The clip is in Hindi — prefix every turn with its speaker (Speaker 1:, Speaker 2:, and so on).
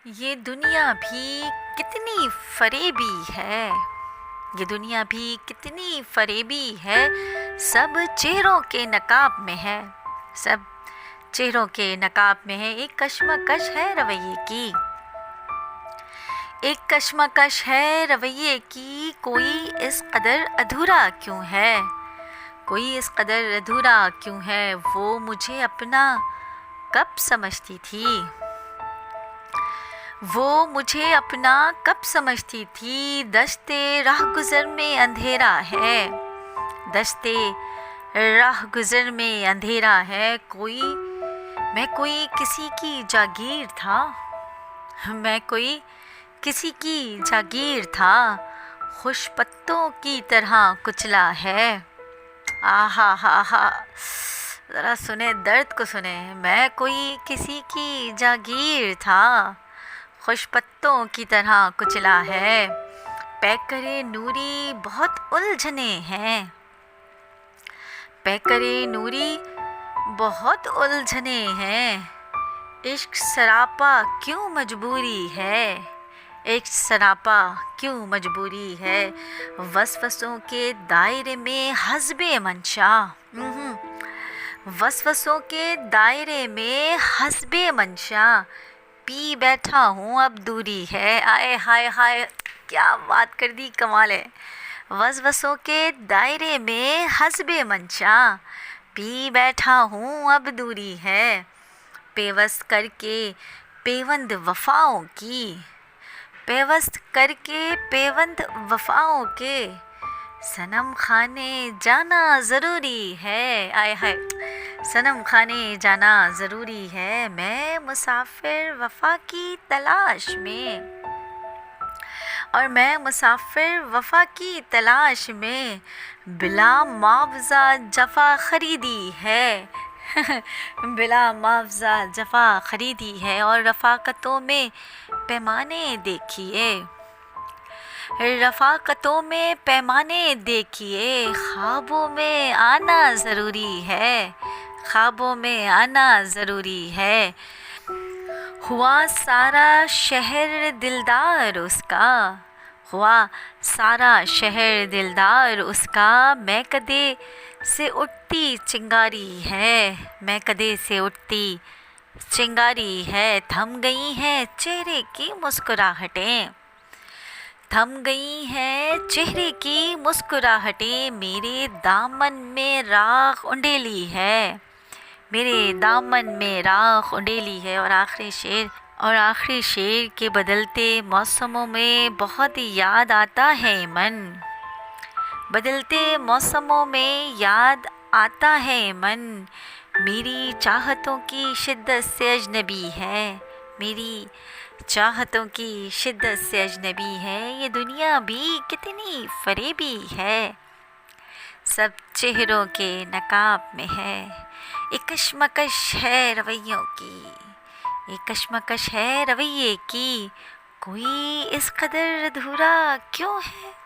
Speaker 1: ये दुनिया भी कितनी फरेबी है। ये दुनिया भी कितनी फरेबी है। सब चेहरों के नकाब में है। सब चेहरों के नकाब में है। एक कश्मकश है रवैये की। एक कश्मकश है रवैये की। कोई इस कदर अधूरा क्यों है। कोई इस कदर अधूरा क्यों है। वो मुझे अपना कब समझती थी। वो मुझे अपना कब समझती थी। दस्ते राह गुज़र में अंधेरा है। दस्ते राह गुज़र में अंधेरा है। मैं कोई किसी की जागीर था। मैं कोई किसी की जागीर था। खुश पत्तों की तरह कुचला है। आहा हा हा, ज़रा सुने दर्द को सुने। मैं कोई किसी की जागीर था। खुश पत्तों की तरह कुचला है। पैकरे नूरी बहुत उलझने हैं। पैकरे नूरी बहुत उलझने हैं। इश्क सरापा क्यों मजबूरी है। इश्क सरापा क्यों मजबूरी है। वसवसों के दायरे में हस्बे मंशा। वसवसों के दायरे में हस्बे मंशा। पी बैठा हूँ अब दूरी है। आए हाय हाय, क्या बात कर दी, कमाल है। वसवसों के दायरे में हस्बे मंशा। पी बैठा हूँ अब दूरी है। पेवस्त करके पेवंद वफ़ाओं की। पेवस्त करके पेवंद वफ़ाओं के। सनम खाने जाना ज़रूरी है। आए हाय, सनम खाने जाना ज़रूरी है। मैं मुसाफिर वफ़ा की तलाश में। और मैं मुसाफिर वफ़ा की तलाश में। बिला मुआवज़ा जफ़ा ख़रीदी है। बिला मुआवज़ा जफ़ा ख़रीदी है। और रफ़ाक़तों में पैमाने देखिए। रफ़ाक़तों में पैमाने देखिए। ख्वाबों में आना ज़रूरी है। ख्वाबों में आना ज़रूरी है। हुआ सारा शहर दिलदार उसका। हुआ सारा शहर दिलदार उसका। मैं कदे से उठती चिंगारी है। मैं कदे से उठती चिंगारी है। थम गई हैं चेहरे की मुस्कुराहटें। थम गई हैं चेहरे की मुस्कुराहटें। मेरे दामन में राख उंडेली है। मेरे दामन में राख उंडेली है। और आखिरी शेर के बदलते मौसमों में बहुत याद आता है मन। बदलते मौसमों में याद आता है मन। मेरी चाहतों की शिद्दत से अजनबी है। मेरी चाहतों की शिद्दत से अजनबी है। ये दुनिया भी कितनी फरेबी है। सब चेहरों के नकाब में है। एक कश्मकश है रवैयों की। एक कश्मकश है रवैये की। कोई इस कदर अधूरा क्यों है।